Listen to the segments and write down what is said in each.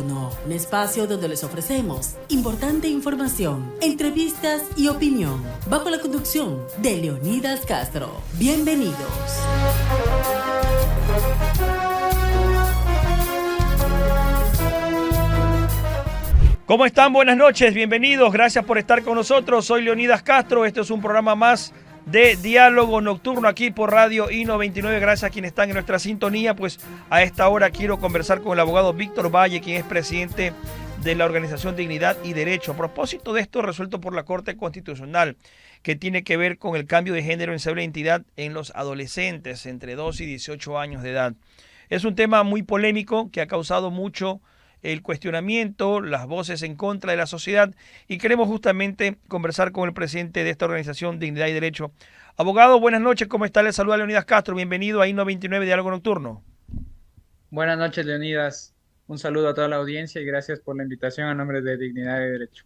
Nocturno, un espacio donde les ofrecemos importante información, entrevistas y opinión, bajo la conducción de Leonidas Castro. Bienvenidos. ¿Cómo están? Buenas noches, bienvenidos, gracias por estar con nosotros. Soy Leonidas Castro, este es un programa más de Diálogo Nocturno aquí por Radio I-99. Gracias a quienes están en nuestra sintonía. Pues a esta hora quiero conversar con el abogado Víctor Valle, quien es presidente de la organización Dignidad y Derecho. A propósito de esto resuelto por la Corte Constitucional, que tiene que ver con el cambio de género en cédula de identidad en los adolescentes entre 2 y 18 años de edad. Es un tema muy polémico que ha causado mucho el cuestionamiento, las voces en contra de la sociedad, y queremos justamente conversar con el presidente de esta organización Dignidad y Derecho. Abogado, buenas noches, ¿cómo está? Le saluda Leonidas Castro, bienvenido a I-99 Diálogo Nocturno. Buenas noches, Leonidas, un saludo a toda la audiencia y gracias por la invitación a nombre de Dignidad y Derecho.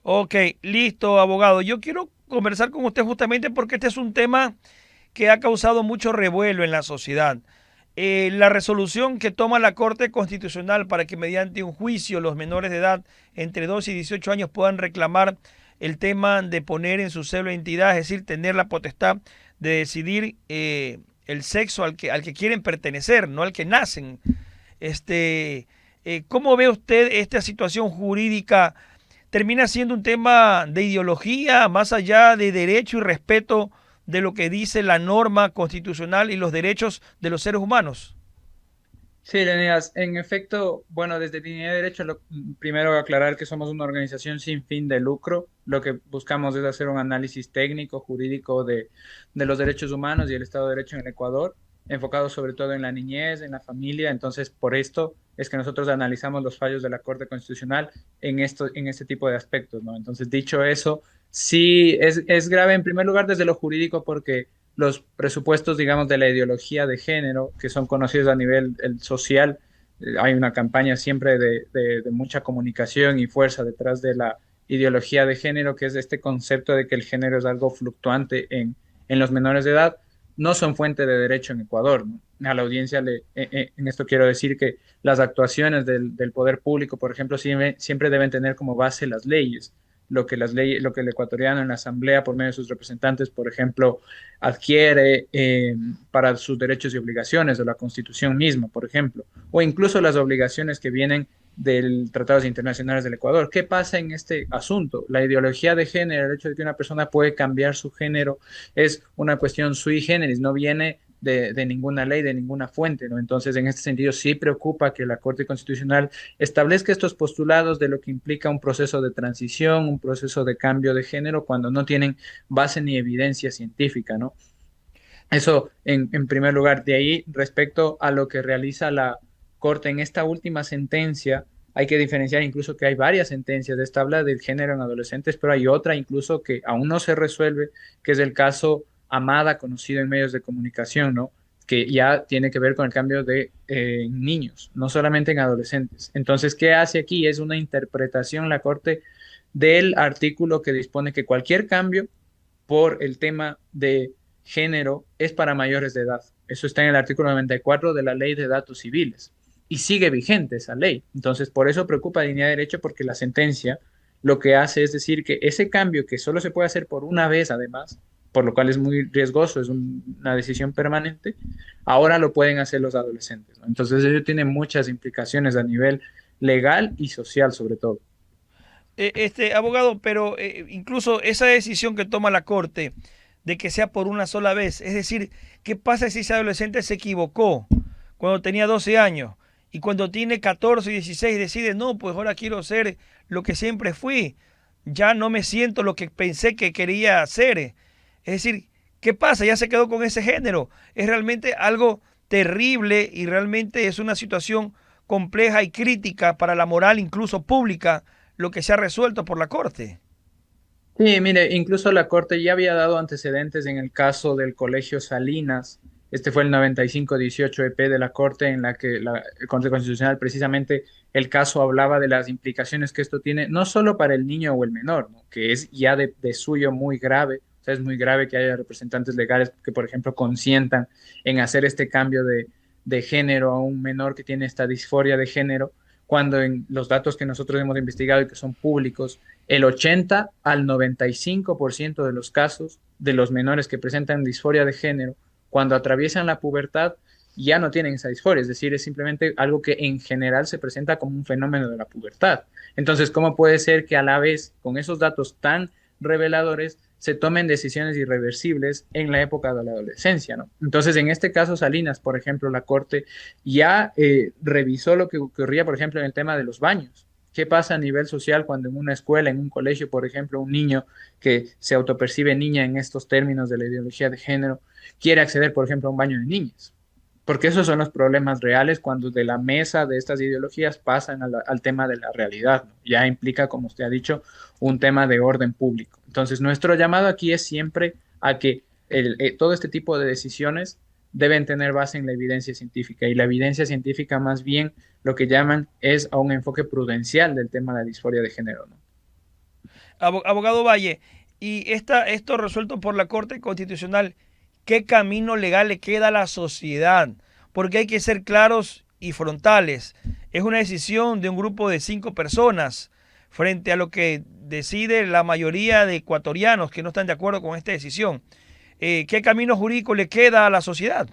Ok, listo, abogado. Yo quiero conversar con usted justamente porque este es un tema que ha causado mucho revuelo en la sociedad. La resolución que toma la Corte Constitucional para que mediante un juicio los menores de edad entre 2 y 18 años puedan reclamar el tema de poner en su cédula de identidad, es decir, tener la potestad de decidir el sexo al que quieren pertenecer, no al que nacen. ¿Cómo ve usted esta situación jurídica? ¿Termina siendo un tema de ideología más allá de derecho y respeto de lo que dice la norma constitucional y los derechos de los seres humanos? Sí, Leonidas, en efecto, bueno, desde Dignidad y Derecho, primero aclarar que somos una organización sin fin de lucro. Lo que buscamos es hacer un análisis técnico, jurídico de los derechos humanos y el Estado de Derecho en el Ecuador, enfocado sobre todo en la niñez, en la familia. Entonces, por esto es que nosotros analizamos los fallos de la Corte Constitucional en este tipo de aspectos, ¿no? Entonces, dicho eso, sí es grave en primer lugar desde lo jurídico porque los presupuestos, digamos, de la ideología de género, que son conocidos a nivel social, hay una campaña siempre de mucha comunicación y fuerza detrás de la ideología de género, que es este concepto de que el género es algo fluctuante en los menores de edad, no son fuente de derecho en Ecuador, ¿no? A la audiencia en esto quiero decir que las actuaciones del poder público, por ejemplo, siempre deben tener como base las leyes, lo que el ecuatoriano en la asamblea por medio de sus representantes, por ejemplo, adquiere para sus derechos y obligaciones, de la Constitución misma, por ejemplo, o incluso las obligaciones que vienen del tratados internacionales del Ecuador. ¿Qué pasa en este asunto? La ideología de género, el hecho de que una persona puede cambiar su género, es una cuestión sui generis, no viene de ninguna ley, de ninguna fuente, ¿no? Entonces, en este sentido, sí preocupa que la Corte Constitucional establezca estos postulados de lo que implica un proceso de transición, un proceso de cambio de género, cuando no tienen base ni evidencia científica, ¿no? Eso en primer lugar. De ahí, respecto a lo que realiza la Corte en esta última sentencia, hay que diferenciar incluso que hay varias sentencias. Esta habla del género en adolescentes, pero hay otra incluso que aún no se resuelve, que es el caso Amada, conocido en medios de comunicación, ¿no? Que ya tiene que ver con el cambio de niños, no solamente en adolescentes. Entonces, ¿qué hace aquí? Es una interpretación la Corte del artículo que dispone que cualquier cambio por el tema de género es para mayores de edad. Eso está en el artículo 94 de la Ley de Datos Civiles y sigue vigente esa ley. Entonces, por eso preocupa Dignidad y Derecho, porque la sentencia lo que hace es decir que ese cambio, que solo se puede hacer por una vez además, por lo cual es muy riesgoso, es una decisión permanente, ahora lo pueden hacer los adolescentes, ¿no? Entonces ello tiene muchas implicaciones a nivel legal y social sobre todo. Abogado, pero incluso esa decisión que toma la Corte de que sea por una sola vez, es decir, ¿qué pasa si ese adolescente se equivocó cuando tenía 12 años y cuando tiene 14 y 16 decide, no, pues ahora quiero ser lo que siempre fui, ya no me siento lo que pensé que quería hacer? Es decir, ¿qué pasa? Ya se quedó con ese género. Es realmente algo terrible y realmente es una situación compleja y crítica para la moral, incluso pública, lo que se ha resuelto por la Corte. Sí, mire, incluso la Corte ya había dado antecedentes en el caso del Colegio Salinas. Este fue el 9518 EP de la Corte, en la que la Corte Constitucional, precisamente el caso hablaba de las implicaciones que esto tiene, no solo para el niño o el menor, ¿no? Que es ya de suyo muy grave. O sea, es muy grave que haya representantes legales que, por ejemplo, consientan en hacer este cambio de género a un menor que tiene esta disforia de género, cuando en los datos que nosotros hemos investigado y que son públicos, el 80 al 95% de los casos de los menores que presentan disforia de género, cuando atraviesan la pubertad, ya no tienen esa disforia, es decir, es simplemente algo que en general se presenta como un fenómeno de la pubertad. Entonces, ¿cómo puede ser que a la vez, con esos datos tan reveladores, se tomen decisiones irreversibles en la época de la adolescencia, ¿no? Entonces, en este caso, Salinas, por ejemplo, la Corte ya revisó lo que ocurría, por ejemplo, en el tema de los baños. ¿Qué pasa a nivel social cuando en una escuela, en un colegio, por ejemplo, un niño que se autopercibe niña en estos términos de la ideología de género quiere acceder, por ejemplo, a un baño de niñas? Porque esos son los problemas reales cuando de la mesa de estas ideologías pasan al tema de la realidad, ¿no? Ya implica, como usted ha dicho, un tema de orden público. Entonces, nuestro llamado aquí es siempre a que todo este tipo de decisiones deben tener base en la evidencia científica, y la evidencia científica más bien lo que llaman es a un enfoque prudencial del tema de la disforia de género, ¿no? Abogado Valle, y esto resuelto por la Corte Constitucional, ¿qué camino legal le queda a la sociedad? Porque hay que ser claros y frontales. Es una decisión de un grupo de 5 personas frente a lo que decide la mayoría de ecuatorianos que no están de acuerdo con esta decisión. ¿Qué camino jurídico le queda a la sociedad?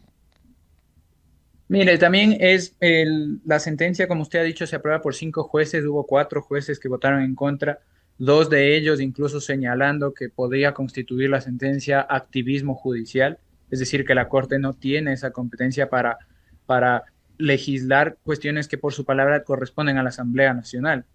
Mire, también es la sentencia, como usted ha dicho, se aprueba por 5 jueces, hubo 4 jueces que votaron en contra, 2 de ellos incluso señalando que podría constituir la sentencia activismo judicial, es decir, que la Corte no tiene esa competencia para legislar cuestiones que por su palabra corresponden a la Asamblea Nacional.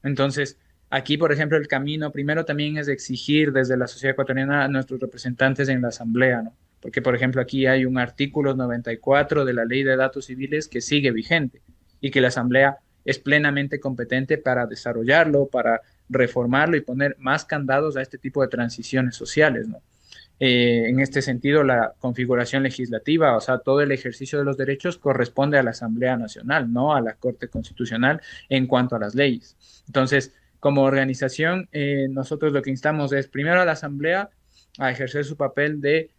Entonces, aquí, por ejemplo, el camino primero también es de exigir desde la sociedad ecuatoriana a nuestros representantes en la Asamblea, ¿no? Porque, por ejemplo, aquí hay un artículo 94 de la Ley de Datos Civiles que sigue vigente y que la Asamblea es plenamente competente para desarrollarlo, para reformarlo y poner más candados a este tipo de transiciones sociales, ¿no? En este sentido, la configuración legislativa, o sea, todo el ejercicio de los derechos corresponde a la Asamblea Nacional, no a la Corte Constitucional en cuanto a las leyes. Entonces, como organización, nosotros lo que instamos es primero a la Asamblea a ejercer su papel de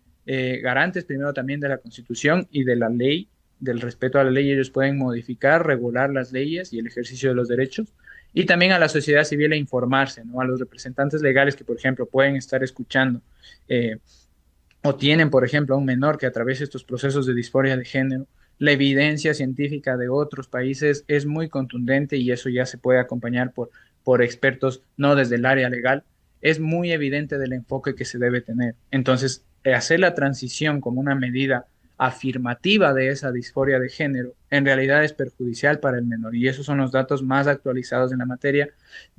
garantes, primero también de la Constitución y de la ley, del respeto a la ley. Ellos pueden modificar, regular las leyes y el ejercicio de los derechos. Y también a la sociedad civil a informarse, ¿no? A los representantes legales que, por ejemplo, pueden estar escuchando o tienen, por ejemplo, a un menor que atraviesa estos procesos de disforia de género. La evidencia científica de otros países es muy contundente y eso ya se puede acompañar por expertos, no desde el área legal. Es muy evidente del enfoque que se debe tener. Entonces, hacer la transición como una medida afirmativa de esa disforia de género en realidad es perjudicial para el menor, y esos son los datos más actualizados en la materia,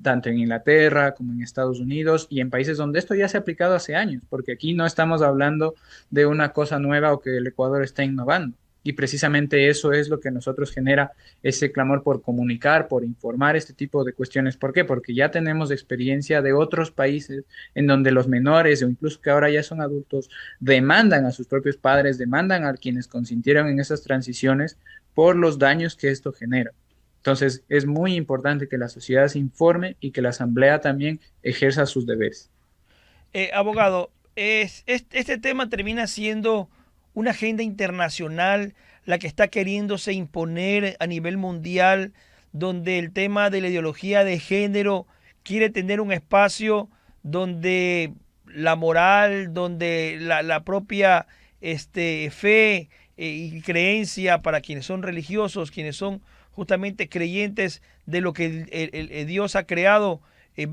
tanto en Inglaterra como en Estados Unidos y en países donde esto ya se ha aplicado hace años, porque aquí no estamos hablando de una cosa nueva o que el Ecuador está innovando. Y precisamente eso es lo que nosotros genera ese clamor por comunicar, por informar este tipo de cuestiones. ¿Por qué? Porque ya tenemos experiencia de otros países en donde los menores o incluso que ahora ya son adultos demandan a sus propios padres, demandan a quienes consintieron en esas transiciones por los daños que esto genera. Entonces es muy importante que la sociedad se informe y que la Asamblea también ejerza sus deberes. Abogado, este tema termina siendo una agenda internacional la que está queriéndose imponer a nivel mundial, donde el tema de la ideología de género quiere tener un espacio donde la moral, donde la propia fe y creencia para quienes son religiosos, quienes son justamente creyentes de lo que el Dios ha creado,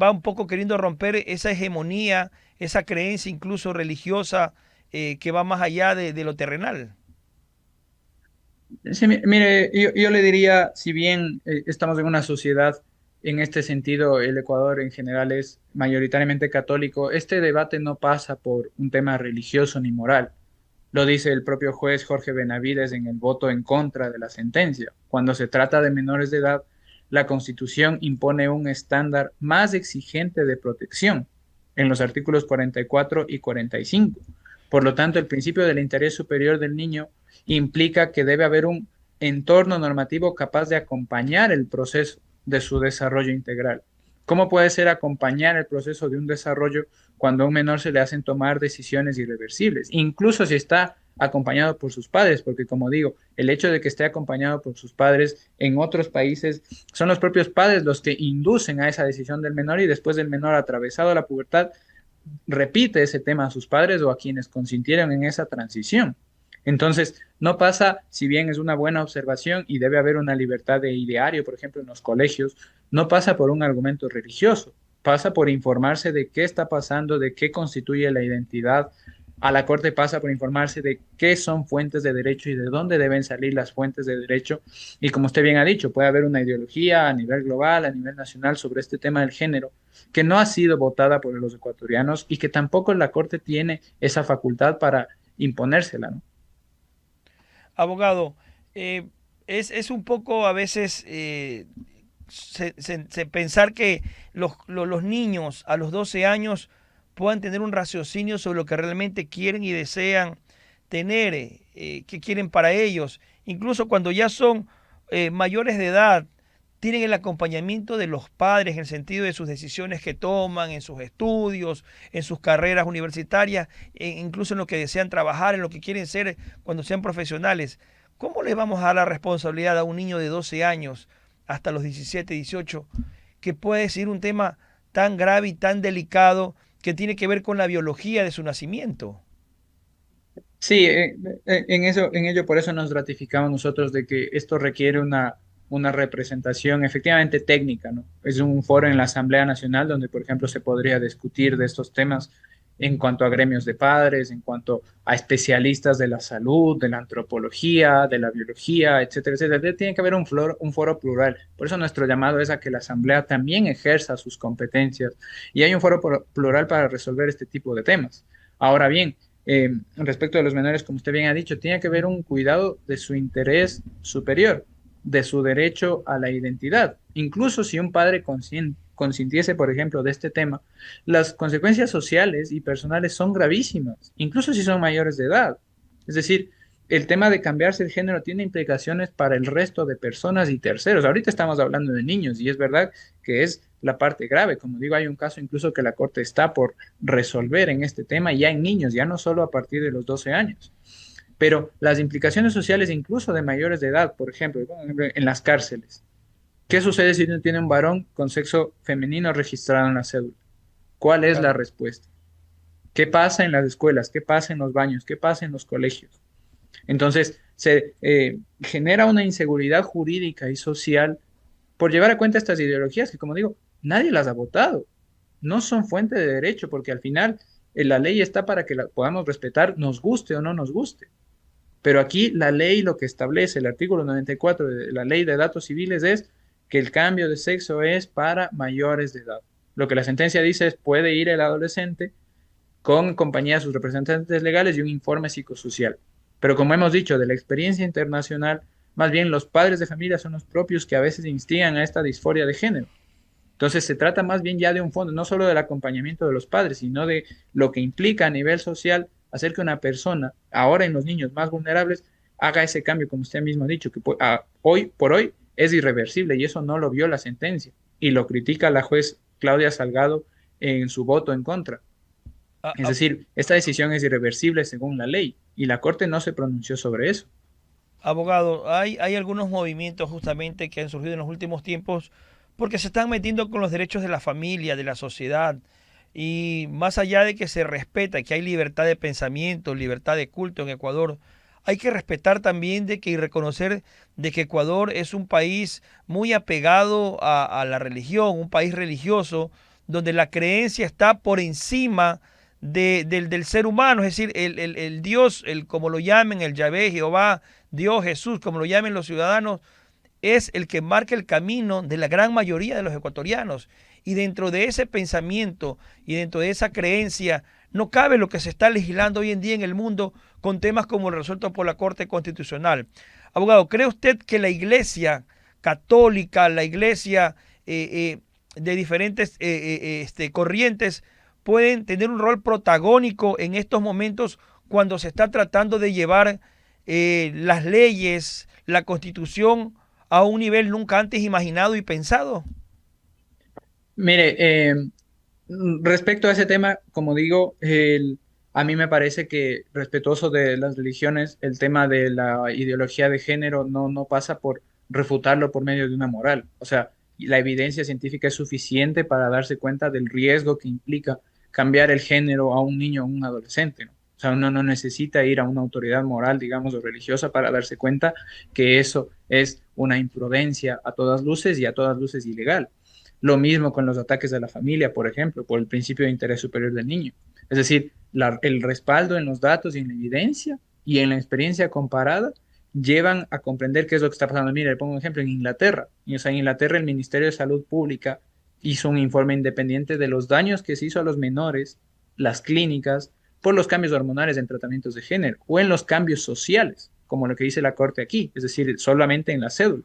va un poco queriendo romper esa hegemonía, esa creencia incluso religiosa que va más allá de lo terrenal. Sí, mire, yo le diría, si bien estamos en una sociedad, en este sentido, el Ecuador en general es mayoritariamente católico, este debate no pasa por un tema religioso ni moral. Lo dice el propio juez Jorge Benavides en el voto en contra de la sentencia. Cuando se trata de menores de edad, la Constitución impone un estándar más exigente de protección en los artículos 44 y 45. Por lo tanto, el principio del interés superior del niño implica que debe haber un entorno normativo capaz de acompañar el proceso de su desarrollo integral. ¿Cómo puede ser acompañar el proceso de un desarrollo cuando a un menor se le hacen tomar decisiones irreversibles? Incluso si está acompañado por sus padres, porque como digo, el hecho de que esté acompañado por sus padres en otros países, son los propios padres los que inducen a esa decisión del menor y después del menor atravesado la pubertad, repite ese tema a sus padres o a quienes consintieron en esa transición. Entonces, no pasa, si bien es una buena observación y debe haber una libertad de ideario, por ejemplo, en los colegios, no pasa por un argumento religioso, pasa por informarse de qué está pasando, de qué constituye la identidad. A la Corte pasa por informarse de qué son fuentes de derecho y de dónde deben salir las fuentes de derecho. Y como usted bien ha dicho, puede haber una ideología a nivel global, a nivel nacional sobre este tema del género, que no ha sido votada por los ecuatorianos y que tampoco la Corte tiene esa facultad para imponérsela, ¿no? Abogado, es un poco a veces pensar que los niños a los 12 años puedan tener un raciocinio sobre lo que realmente quieren y desean tener, qué quieren para ellos. Incluso cuando ya son mayores de edad, tienen el acompañamiento de los padres en el sentido de sus decisiones que toman, en sus estudios, en sus carreras universitarias, incluso en lo que desean trabajar, en lo que quieren ser cuando sean profesionales. ¿Cómo le vamos a dar la responsabilidad a un niño de 12 años hasta los 17, 18, que puede decir un tema tan grave y tan delicado que tiene que ver con la biología de su nacimiento? Sí, en ello por eso nos ratificamos nosotros de que esto requiere una representación efectivamente técnica, ¿no? Es un foro en la Asamblea Nacional donde, por ejemplo, se podría discutir de estos temas en cuanto a gremios de padres, en cuanto a especialistas de la salud, de la antropología, de la biología, etcétera, etcétera. Tiene que haber un foro plural. Por eso nuestro llamado es a que la Asamblea también ejerza sus competencias y hay un foro plural para resolver este tipo de temas. Ahora bien, respecto de los menores, como usted bien ha dicho, tiene que haber un cuidado de su interés superior, de su derecho a la identidad. Incluso si un padre consintiese, por ejemplo, de este tema, las consecuencias sociales y personales son gravísimas, incluso si son mayores de edad. Es decir, el tema de cambiarse el género tiene implicaciones para el resto de personas y terceros. Ahorita estamos hablando de niños y es verdad que es la parte grave. Como digo, hay un caso incluso que la Corte está por resolver en este tema ya en niños, ya no solo a partir de los 12 años. Pero las implicaciones sociales incluso de mayores de edad, por ejemplo, en las cárceles. ¿Qué sucede si uno tiene un varón con sexo femenino registrado en la cédula? ¿Cuál es la Claro. respuesta? ¿Qué pasa en las escuelas? ¿Qué pasa en los baños? ¿Qué pasa en los colegios? Entonces, se genera una inseguridad jurídica y social por llevar a cuenta estas ideologías que, como digo, nadie las ha votado. No son fuente de derecho, porque al final la ley está para que la podamos respetar, nos guste o no nos guste. Pero aquí la ley lo que establece, el artículo 94 de la Ley de Datos Civiles es que el cambio de sexo es para mayores de edad. Lo que la sentencia dice es puede ir el adolescente con compañía de sus representantes legales y un informe psicosocial. Pero como hemos dicho, de la experiencia internacional, más bien los padres de familia son los propios que a veces instigan a esta disforia de género. Entonces se trata más bien ya de un fondo, no solo del acompañamiento de los padres, sino de lo que implica a nivel social hacer que una persona, ahora en los niños más vulnerables, haga ese cambio, como usted mismo ha dicho, que hoy por hoy es irreversible y eso no lo vio la sentencia y lo critica la juez Claudia Salgado en su voto en contra. A- Es a- decir, esta decisión es irreversible según la ley y la Corte no se pronunció sobre eso. Abogado, hay algunos movimientos justamente que han surgido en los últimos tiempos porque se están metiendo con los derechos de la familia, de la sociedad. Y más allá de que se respeta, que hay libertad de pensamiento, libertad de culto en Ecuador, hay que respetar también de que y reconocer de que Ecuador es un país muy apegado a la religión, un país religioso, donde la creencia está por encima del ser humano, es decir, el Dios, como lo llamen, el Yahvé, Jehová, Dios, Jesús, como lo llamen los ciudadanos, es el que marca el camino de la gran mayoría de los ecuatorianos. Y dentro de ese pensamiento y dentro de esa creencia, no cabe lo que se está legislando hoy en día en el mundo con temas como el resuelto por la Corte Constitucional. Abogado, ¿cree usted que la Iglesia católica, la Iglesia de diferentes corrientes pueden tener un rol protagónico en estos momentos cuando se está tratando de llevar las leyes, la Constitución a un nivel nunca antes imaginado y pensado? Mire, respecto a ese tema, como digo, A mí me parece que, respetuoso de las religiones, el tema de la ideología de género no pasa por refutarlo por medio de una moral. O sea, la evidencia científica es suficiente para darse cuenta del riesgo que implica cambiar el género a un niño o un adolescente, ¿no? O sea, uno no necesita ir a una autoridad moral, digamos, o religiosa para darse cuenta que eso es una imprudencia a todas luces y a todas luces ilegal. Lo mismo con los ataques a la familia, por ejemplo, por el principio de interés superior del niño. Es decir, el respaldo en los datos y en la evidencia y en la experiencia comparada llevan a comprender qué es lo que está pasando. Mire, le pongo un ejemplo, en Inglaterra. O sea, en Inglaterra el Ministerio de Salud Pública hizo un informe independiente de los daños que se hizo a los menores, las clínicas, por los cambios hormonales en tratamientos de género o en los cambios sociales, como lo que dice la Corte aquí, es decir, solamente en la cédula,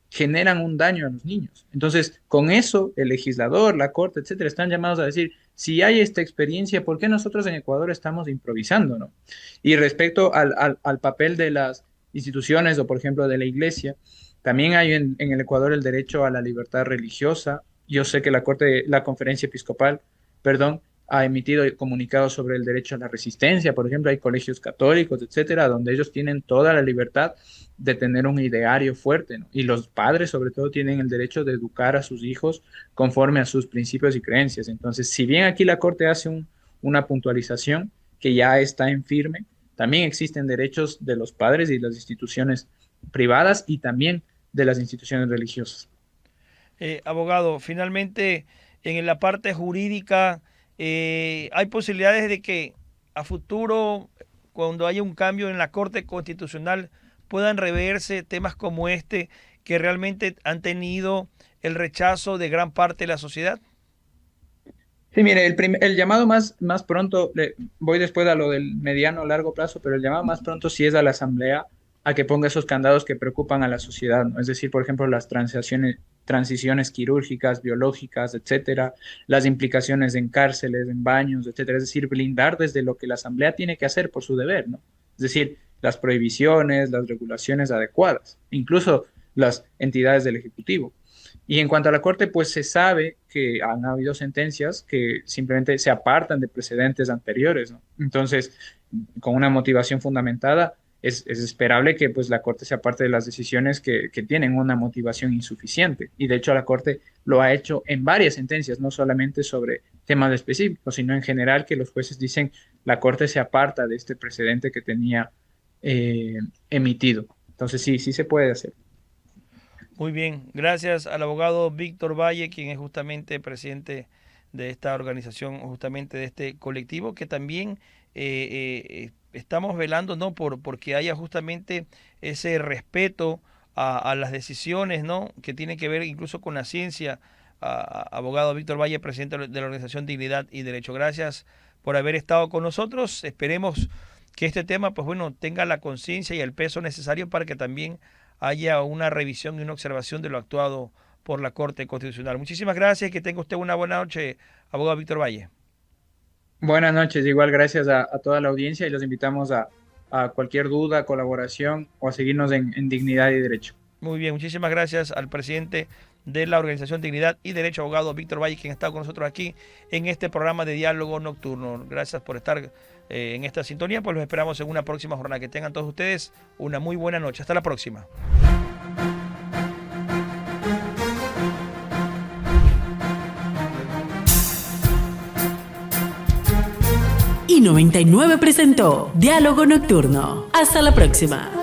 generan un daño a los niños. Entonces, con eso, el legislador, la Corte, etcétera, están llamados a decir, si hay esta experiencia, ¿por qué nosotros en Ecuador estamos improvisando, no? Y respecto al papel de las instituciones o, por ejemplo, de la Iglesia, también hay en el Ecuador el derecho a la libertad religiosa. Yo sé que la Conferencia Episcopal, ha emitido comunicados sobre el derecho a la resistencia. Por ejemplo, hay colegios católicos, etcétera, donde ellos tienen toda la libertad de tener un ideario fuerte, ¿no? Y los padres, sobre todo, tienen el derecho de educar a sus hijos conforme a sus principios y creencias. Entonces, si bien aquí la Corte hace una puntualización que ya está en firme, también existen derechos de los padres y las instituciones privadas y también de las instituciones religiosas. Abogado, finalmente, en la parte jurídica, hay posibilidades de que a futuro, cuando haya un cambio en la Corte Constitucional, puedan reverse temas como este que realmente han tenido el rechazo de gran parte de la sociedad. Sí, mire, el llamado más pronto, voy después a lo del mediano o largo plazo, pero el llamado más pronto sí es a la Asamblea a que ponga esos candados que preocupan a la sociedad, ¿no? Es decir, por ejemplo, las transiciones quirúrgicas, biológicas, etcétera, las implicaciones en cárceles, en baños, etcétera. Es decir, blindar desde lo que la Asamblea tiene que hacer por su deber, ¿no? Es decir, las prohibiciones, las regulaciones adecuadas, incluso las entidades del Ejecutivo. Y en cuanto a la Corte, pues se sabe que han habido sentencias que simplemente se apartan de precedentes anteriores, ¿no? Entonces, con una motivación fundamentada, es esperable que pues, la Corte se aparte de las decisiones que tienen una motivación insuficiente. Y de hecho la Corte lo ha hecho en varias sentencias, no solamente sobre temas específicos, sino en general que los jueces dicen la Corte se aparta de este precedente que tenía emitido. Entonces sí se puede hacer. Muy bien, gracias al abogado Víctor Valle, quien es justamente presidente de esta organización, justamente de este colectivo, que también estamos velando, ¿no? Porque haya justamente ese respeto a las decisiones, ¿no? Que tienen que ver incluso con la ciencia. Abogado Víctor Valle, presidente de la organización Dignidad y Derecho. Gracias por haber estado con nosotros. Esperemos que este tema, pues bueno, tenga la conciencia y el peso necesario para que también haya una revisión y una observación de lo actuado por la Corte Constitucional. Muchísimas gracias y que tenga usted una buena noche, abogado Víctor Valle. Buenas noches, igual gracias a toda la audiencia y los invitamos a cualquier duda, colaboración o a seguirnos en Dignidad y Derecho. Muy bien, muchísimas gracias al presidente de la organización Dignidad y Derecho, abogado Víctor Valle, quien está con nosotros aquí en este programa de Diálogo Nocturno. Gracias por estar en esta sintonía, pues los esperamos en una próxima jornada. Que tengan todos ustedes una muy buena noche. Hasta la próxima. Y 99 presentó Diálogo Nocturno. Hasta la próxima.